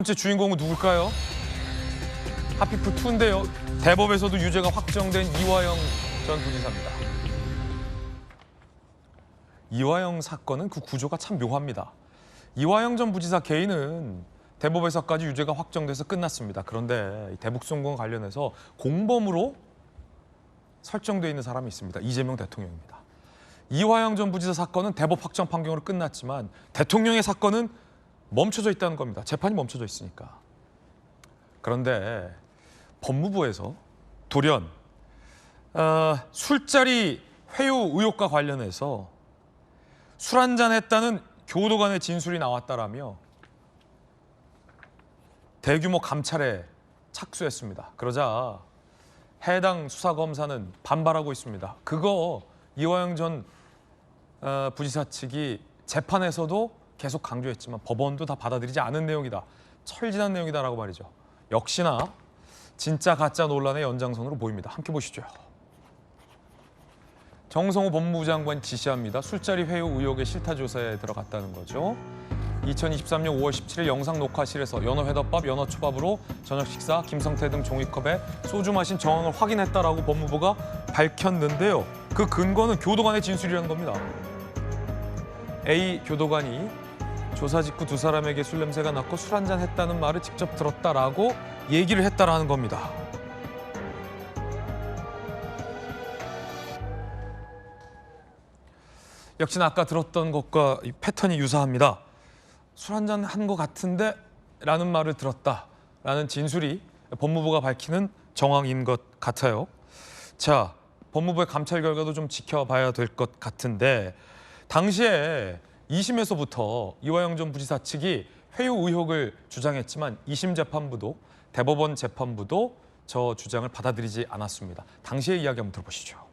번째 주인공은 누굴까요? 하피프2인데요. 대법에서도 유죄가 확정된 이화영 전 부지사입니다. 이화영 사건은 그 구조가 참 묘합니다. 이화영 전 부지사 개인은 대법에서까지 유죄가 확정돼서 끝났습니다. 그런데 대북송금 관련해서 공범으로 설정돼 있는 사람이 있습니다. 이재명 대통령입니다. 이화영 전 부지사 사건은 대법 확정 판결으로 끝났지만 대통령의 사건은 멈춰져 있다는 겁니다. 재판이 멈춰져 있으니까. 그런데 법무부에서 돌연 술자리 회유 의혹과 관련해서 술 한잔 했다는 교도관의 진술이 나왔다라며 대규모 감찰에 착수했습니다. 그러자 해당 수사검사는 반발하고 있습니다. 그거 이화영 전 부지사 측이 재판에서도 계속 강조했지만 법원도 다 받아들이지 않은 내용이다. 철진한 내용이다라고 말이죠. 역시나 진짜 가짜 논란의 연장선으로 보입니다. 함께 보시죠. 정성호 법무부 장관이 지시합니다. 술자리 회유 의혹의 실타 조사에 들어갔다는 거죠. 2023년 5월 17일 영상 녹화실에서 연어회덮밥, 연어초밥으로 저녁 식사, 김성태 등 종이컵에 소주 마신 정황을 확인했다라고 법무부가 밝혔는데요. 그 근거는 교도관의 진술이라는 겁니다. A 교도관이 조사 직후 두 사람에게 술 냄새가 났고 술 한잔 했다는 말을 직접 들었다라고 얘기를 했다라는 겁니다. 역시나 아까 들었던 것과 이 패턴이 유사합니다. 술 한잔 한 것 같은데 라는 말을 들었다라는 진술이 법무부가 밝히는 정황인 것 같아요. 자, 법무부의 감찰 결과도 좀 지켜봐야 될 것 같은데 당시에 2심에서부터 이화영 전 부지사 측이 회유 의혹을 주장했지만 2심 재판부도 대법원 재판부도 저 주장을 받아들이지 않았습니다. 당시의 이야기 한번 들어보시죠.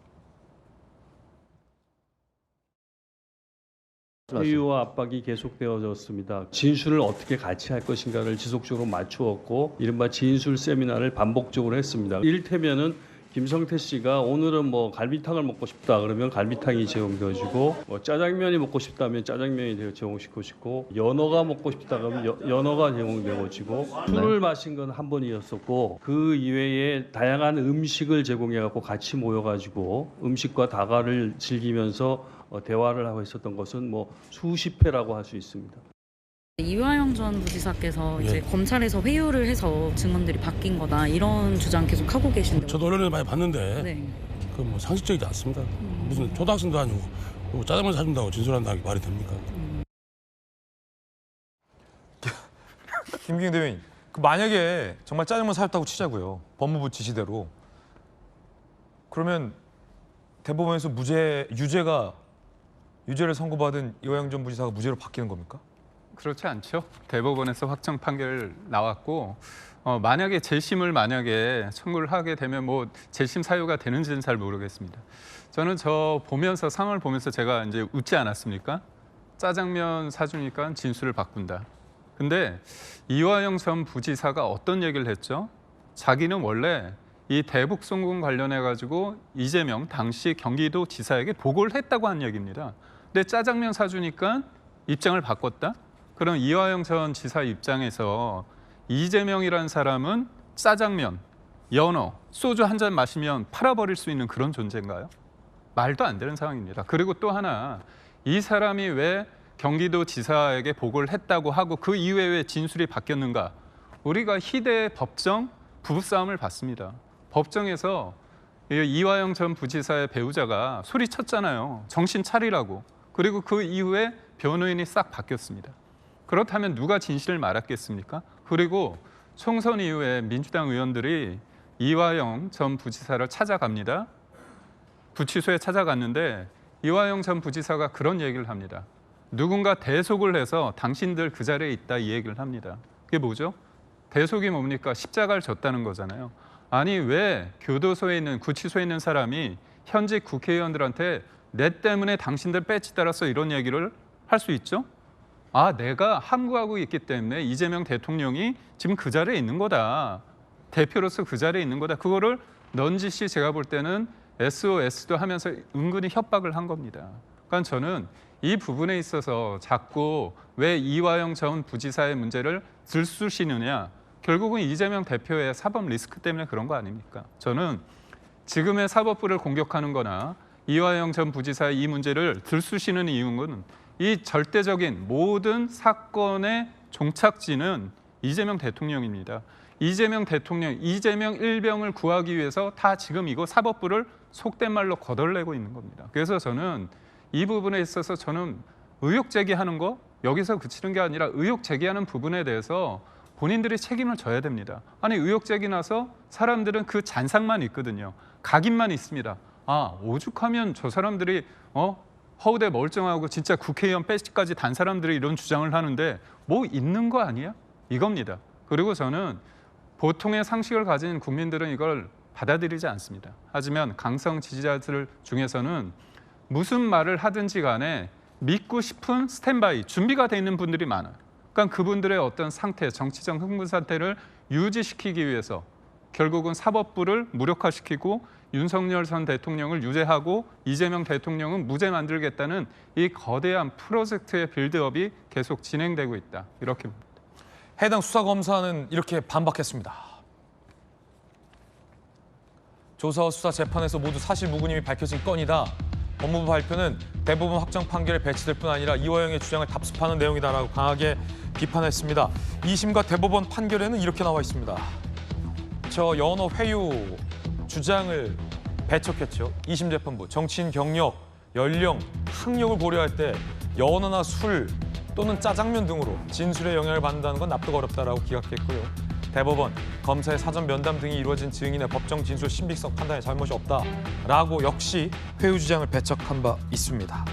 회유와 압박이 계속되어졌습니다. 진술을 어떻게 같이 할 것인가를 지속적으로 맞추었고 이른바 진술 세미나를 반복적으로 했습니다. 이를테면은 김성태 씨가 오늘은 뭐 갈비탕을 먹고 싶다 그러면 갈비탕이 제공되어지고 뭐 짜장면이 먹고 싶다면 짜장면이 제공시켜지고 연어가 먹고 싶다 그러면 연어가 제공되어지고 술을 마신 건 한 번이었었고 그 이외에 다양한 음식을 제공해 갖고 같이 모여 가지고 음식과 다과를 즐기면서 대화를 하고 있었던 것은 뭐 수십 회라고 할 수 있습니다. 이화영 전 부지사께서 이제 검찰에서 회유를 해서 증언들이 바뀐 거다 이런 주장 계속 하고 계신데 저도 언론에 많이 봤는데 네. 그 뭐 상식적이지 않습니다. 무슨 초등학생도 아니고 짜장면 사준다고 진술한다는 게 말이 됩니까? 김기경 대변인, 그 만약에 정말 짜장면 사줬다고 치자고요. 법무부 지시대로. 그러면 대법원에서 유죄를 선고받은 이화영 전 부지사가 무죄로 바뀌는 겁니까? 그렇지 않죠. 대법원에서 확정 판결 나왔고 만약에 재심을 청구를 하게 되면 뭐 재심 사유가 되는지는 잘 모르겠습니다. 저는 저 보면서 상황을 보면서 제가 이제 웃지 않았습니까? 짜장면 사주니까 진술을 바꾼다. 근데 이화영 전 부지사가 어떤 얘기를 했죠? 자기는 원래 이 대북 송금 관련해 가지고 이재명 당시 경기도 지사에게 보고를 했다고 한 얘기입니다. 근데 짜장면 사주니까 입장을 바꿨다? 그럼 이화영 전 지사 입장에서 이재명이라는 사람은 짜장면, 연어, 소주 한 잔 마시면 팔아버릴 수 있는 그런 존재인가요? 말도 안 되는 상황입니다. 그리고 또 하나, 이 사람이 왜 경기도 지사에게 보고를 했다고 하고 그 이후에 왜 진술이 바뀌었는가? 우리가 희대 법정 부부싸움을 봤습니다. 법정에서 이화영 전 부지사의 배우자가 소리쳤잖아요. 정신 차리라고. 그리고 그 이후에 변호인이 싹 바뀌었습니다. 그렇다면 누가 진실을 말했겠습니까? 그리고 총선 이후에 민주당 의원들이 이화영 전 부지사를 찾아갑니다. 구치소에 찾아갔는데 이화영 전 부지사가 그런 얘기를 합니다. 누군가 대속을 해서 당신들 그 자리에 있다 이 얘기를 합니다. 그게 뭐죠? 대속이 뭡니까? 십자가를 졌다는 거잖아요. 아니 왜 교도소에 있는 구치소에 있는 사람이 현직 국회의원들한테 내 때문에 당신들 배치 따라서 이런 얘기를 할 수 있죠? 아, 내가 함구하고 있기 때문에 이재명 대통령이 지금 그 자리에 있는 거다. 대표로서 그 자리에 있는 거다. 그거를 넌지시 제가 볼 때는 SOS도 하면서 은근히 협박을 한 겁니다. 그러니까 저는 이 부분에 있어서 자꾸 왜 이화영 전 부지사의 문제를 들쑤시느냐. 결국은 이재명 대표의 사법 리스크 때문에 그런 거 아닙니까? 저는 지금의 사법부를 공격하는 거나 이화영 전 부지사의 이 문제를 들쑤시는 이유는 이 절대적인 모든 사건의 종착지는 이재명 대통령입니다. 이재명 대통령, 이재명 일병을 구하기 위해서 다 지금 이거 사법부를 속된 말로 거덜내고 있는 겁니다. 그래서 저는 이 부분에 있어서 저는 의혹 제기하는 거 여기서 그치는 게 아니라 의혹 제기하는 부분에 대해서 본인들이 책임을 져야 됩니다. 아니 의혹 제기 나서 사람들은 그 잔상만 있거든요. 각인만 있습니다. 아 오죽하면 저 사람들이 허우대 멀쩡하고 진짜 국회의원 배지까지 단 사람들이 이런 주장을 하는데 뭐 있는 거 아니야? 이겁니다. 그리고 저는 보통의 상식을 가진 국민들은 이걸 받아들이지 않습니다. 하지만 강성 지지자들 중에서는 무슨 말을 하든지 간에 믿고 싶은 스탠바이 준비가 돼 있는 분들이 많아요. 그러니까 그분들의 어떤 상태, 정치적 흥분 상태를 유지시키기 위해서 결국은 사법부를 무력화시키고 윤석열 전 대통령을 유죄하고 이재명 대통령은 무죄 만들겠다는 이 거대한 프로젝트의 빌드업이 계속 진행되고 있다. 이렇게 봅니다. 해당 수사검사는 이렇게 반박했습니다. 조사와 수사 재판에서 모두 사실 무근임이 밝혀진 건이다. 법무부 발표는 대법원 확정 판결에 배치될 뿐 아니라 이화영의 주장을 답습하는 내용이다라고 강하게 비판했습니다. 2심과 대법원 판결에는 이렇게 나와 있습니다. 저 연호 회유 주장을 배척했죠. 2심 재판부 정치인 경력, 연령, 학력을 고려할 때 연어나 술 또는 짜장면 등으로 진술에 영향을 받는다는 건 납득 어렵다라고 기각했고요. 대법원, 검사의 사전 면담 등이 이루어진 증인의 법정 진술 신빙성 판단에 잘못이 없다라고 역시 회유 주장을 배척한 바 있습니다.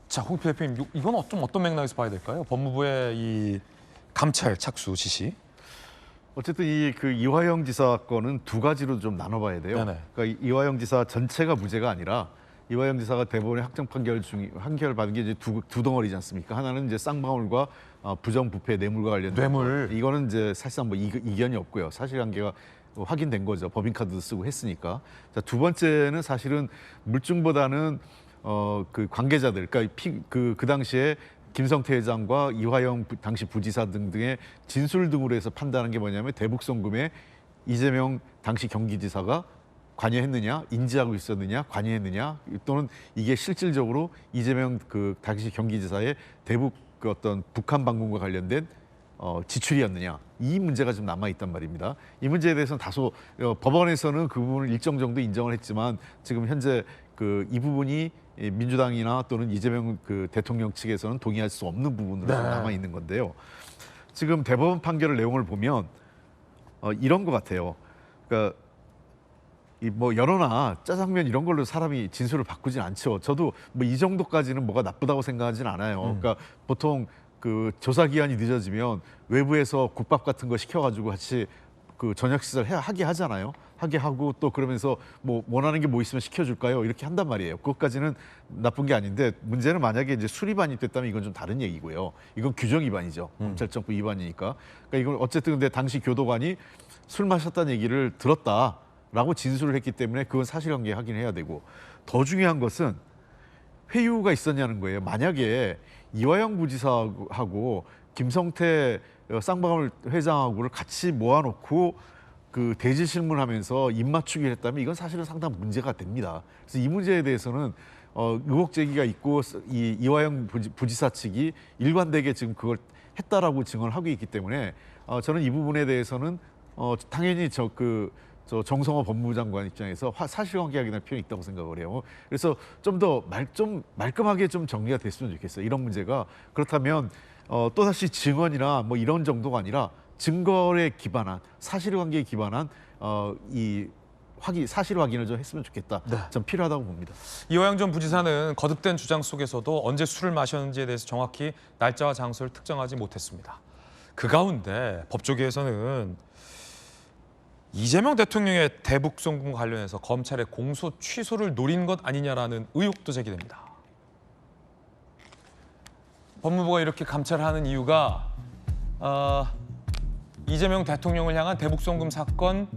자, 홍표 대표님, 이건 어떤 맥락에서 봐야 될까요? 법무부의 이 감찰 착수 지시. 어쨌든 그 이화영 지사 건은 두 가지로 좀 나눠봐야 돼요. 네네. 그러니까 이화영 지사 전체가 무죄가 아니라 이화영 지사가 대법원의 확정 판결 받은 게 이제 두 덩어리지 않습니까? 하나는 이제 쌍방울과 부정부패 뇌물과 관련된 뇌물. 거. 이거는 이제 사실상 뭐 이견이 없고요. 사실관계가 확인된 거죠. 법인카드도 쓰고 했으니까. 자, 두 번째는 사실은 물증보다는 그 관계자들, 그러니까 그 당시에 김성태 회장과 이화영 당시 부지사 등등의 진술 등으로 해서 판단한 게 뭐냐면 대북송금에 이재명 당시 경기지사가 관여했느냐, 인지하고 있었느냐, 관여했느냐, 또는 이게 실질적으로 이재명 그 당시 경기지사의 대북 그 어떤 북한 방문과 관련된 지출이었느냐, 이 문제가 좀 남아 있단 말입니다. 이 문제에 대해서는 다소 법원에서는 그 부분을 일정 정도 인정을 했지만 지금 현재 이 부분이 민주당이나 또는 이재명 그 대통령 측에서는 동의할 수 없는 부분으로 네. 남아 있는 건데요. 지금 대법원 판결 내용을 보면 이런 것 같아요. 그러니까 뭐 연어나 짜장면 이런 걸로 사람이 진술을 바꾸진 않죠. 저도 뭐 이 정도까지는 뭐가 나쁘다고 생각하진 않아요. 그러니까 보통 그 조사 기한이 늦어지면 외부에서 국밥 같은 거 시켜가지고 같이 그 저녁 식사를 하게 하잖아요. 하게 하고 또 그러면서 뭐 원하는 게 뭐 있으면 시켜줄까요? 이렇게 한단 말이에요. 그것까지는 나쁜 게 아닌데 문제는 만약에 이제 술 위반이 됐다면 이건 좀 다른 얘기고요. 이건 규정 위반이죠. 검찰청법 위반이니까. 그러니까 이건 어쨌든 근데 당시 교도관이 술 마셨다는 얘기를 들었다라고 진술을 했기 때문에 그건 사실관계 확인해야 되고 더 중요한 것은 회유가 있었냐는 거예요. 만약에 이화영 부지사하고 김성태 쌍방울 회장하고를 같이 모아놓고 그 대질 실문하면서 입맞추기를 했다면 이건 사실은 상당히 문제가 됩니다. 그래서 이 문제에 대해서는 의혹 제기가 있고 이화영 부지사 측이 일관되게 지금 그걸 했다라고 증언을 하고 있기 때문에 저는 이 부분에 대해서는 당연히 저 정성호 법무부 장관 입장에서 사실관계 확인할 필요가 있다고 생각을 해요. 그래서 좀 더 말끔하게 좀 정리가 됐으면 좋겠어요. 이런 문제가. 그렇다면 또다시 증언이나 뭐 이런 정도가 아니라 증거에 기반한 사실관계에 기반한 사실 확인을 좀 했으면 좋겠다. 네. 좀 필요하다고 봅니다. 이화영 전 부지사는 거듭된 주장 속에서도 언제 술을 마셨는지에 대해서 정확히 날짜와 장소를 특정하지 못했습니다. 그 가운데 법조계에서는 이재명 대통령의 대북 송금 관련해서 검찰의 공소 취소를 노린 것 아니냐라는 의혹도 제기됩니다. 법무부가 이렇게 감찰하는 이유가 이재명 대통령을 향한 대북 송금 사건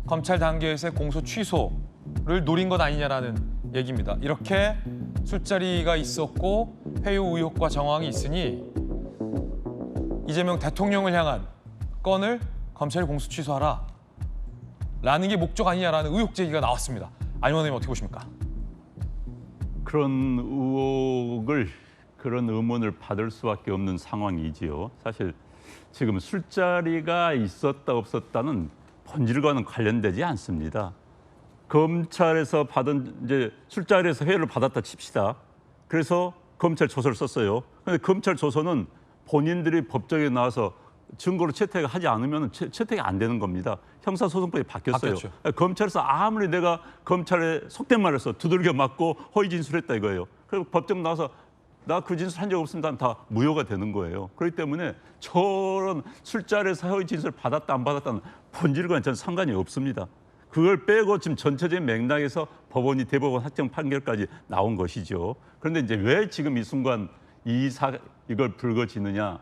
검찰 단계에서의 공소 취소를 노린 것 아니냐라는 얘기입니다. 이렇게 술자리가 있었고 회유 의혹과 정황이 있으니 이재명 대통령을 향한 건을 검찰이 공수 취소하라 라는 게 목적 아니냐라는 의혹 제기가 나왔습니다. 안 의원님 어떻게 보십니까? 그런 의혹을 그런 의문을 받을 수밖에 없는 상황이지요. 사실 지금 술자리가 있었다 없었다는 본질과는 관련되지 않습니다. 검찰에서 받은 이제 술자리에서 회유를 받았다 칩시다. 그래서 검찰 조서를 썼어요. 근데 검찰 조서는 본인들이 법정에 나와서 증거로 채택하지 않으면 채택이 안 되는 겁니다. 형사소송법이 바뀌었어요. 바뀌었죠. 검찰에서 아무리 내가 검찰에 속된 말해서 두들겨 맞고 허위 진술했다 이거예요. 그리고 법정 나와서 나 그 진술 한 적 없습니다 하면 다 무효가 되는 거예요. 그렇기 때문에 저런 술자리에서 허위 진술 받았다 안 받았다는 본질과는 전 상관이 없습니다. 그걸 빼고 지금 전체적인 맥락에서 법원이 대법원 확정 판결까지 나온 것이죠. 그런데 이제 왜 지금 이 순간 이걸 불거지느냐?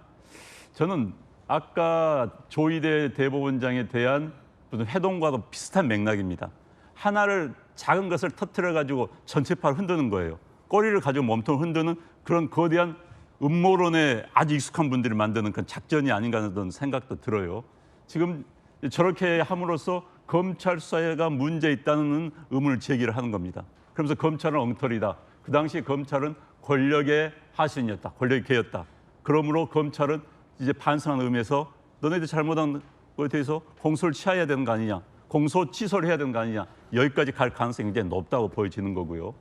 저는 아까 조희대 대법원장에 대한 무슨 해동과도 비슷한 맥락입니다. 하나를 작은 것을 터뜨려 가지고 전체파를 흔드는 거예요. 꼬리를 가지고 몸통을 흔드는 그런 거대한 음모론에 아주 익숙한 분들이 만드는 그런 작전이 아닌가 하는 생각도 들어요. 지금 저렇게 함으로써 검찰 수사가 문제 있다는 의문을 제기를 하는 겁니다. 그러면서 검찰은 엉터리다. 그 당시 검찰은 권력의 하신이었다. 권력의 개였다. 그러므로 검찰은 이제 반성하는 의미에서 너네들 잘못한 것에 대해서 공소를 취하해야 되는 거 아니냐. 공소 취소를 해야 되는 거 아니냐. 여기까지 갈 가능성이 굉장히 높다고 보여지는 거고요.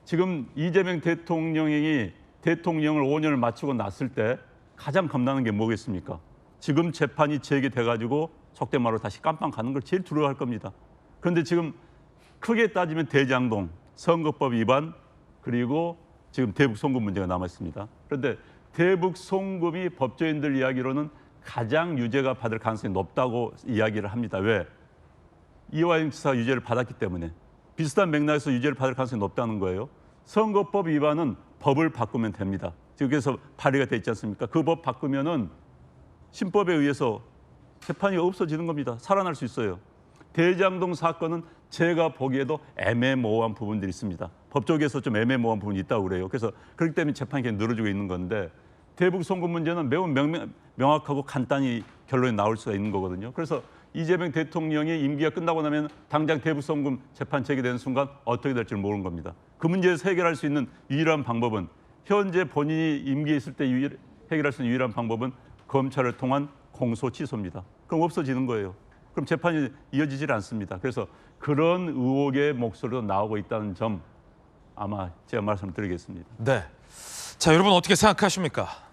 지금 이재명 대통령이 대통령을 5년을 마치고 났을 때 가장 겁나는 게 뭐겠습니까? 지금 재판이 재개돼가지고 속된 말로 다시 깜빵 가는 걸 제일 두려워할 겁니다. 그런데 지금 크게 따지면 대장동, 선거법 위반, 그리고 지금 대북 송금 문제가 남아 있습니다. 그런데 대북 송금이 법조인들 이야기로는 가장 유죄가 받을 가능성이 높다고 이야기를 합니다. 왜? 이화영 지사가 유죄를 받았기 때문에. 비슷한 맥락에서 유죄를 받을 가능성이 높다는 거예요. 선거법 위반은 법을 바꾸면 됩니다. 그래서 발의가 돼 있지 않습니까? 그 법 바꾸면은 신법에 의해서 재판이 없어지는 겁니다. 살아날 수 있어요. 대장동 사건은 제가 보기에도 애매모호한 부분들이 있습니다. 법조계에서 좀 애매모호한 부분이 있다고 그래요. 그래서 그렇기 때문에 재판이 계속 늘어지고 있는 건데 대북 송금 문제는 매우 명확하고 간단히 결론이 나올 수가 있는 거거든요. 그래서 이재명 대통령이 임기가 끝나고 나면 당장 대북 송금 재판 제기되는 순간 어떻게 될지 모르는 겁니다. 그 문제에서 해결할 수 있는 유일한 방법은 현재 본인이 임기에 있을 때 해결할 수 있는 유일한 방법은 검찰을 통한 공소 취소입니다. 그럼 없어지는 거예요. 그럼 재판이 이어지질 않습니다. 그래서 그런 의혹의 목소리도 나오고 있다는 점 아마 제가 말씀드리겠습니다. 네. 자, 여러분 어떻게 생각하십니까?